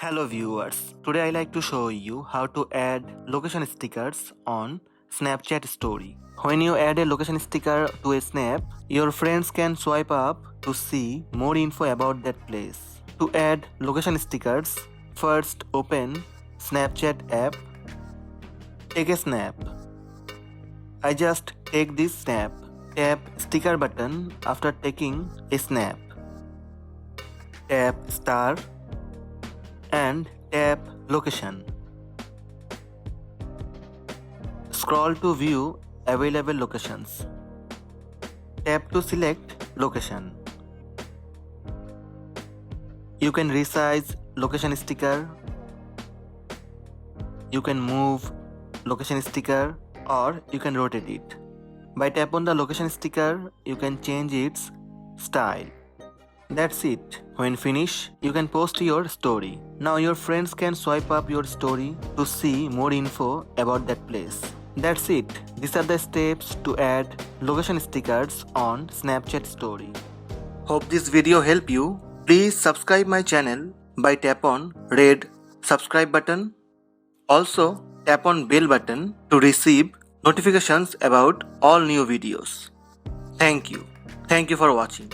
Hello viewers, today I like to show you how to add location stickers on Snapchat story. When you add a location sticker to a snap, your friends can swipe up to see more info about that place. To add location stickers, first open Snapchat app, take a snap. I just take this snap, tap sticker button after taking a snap. Tap star and tap location. Scroll to view available locations. Tap to select location. You can resize location sticker. You can move location sticker or you can rotate it. By tap on the location sticker, you can change its style. That's it. When finish, you can post your story. Now your friends can swipe up your story to see more info about that place. That's it. These are the steps to add location stickers on Snapchat story. Hope this video helped you. Please subscribe my channel by tap on red subscribe button. Also tap on bell button to receive notifications about all new videos. Thank you. Thank you for watching.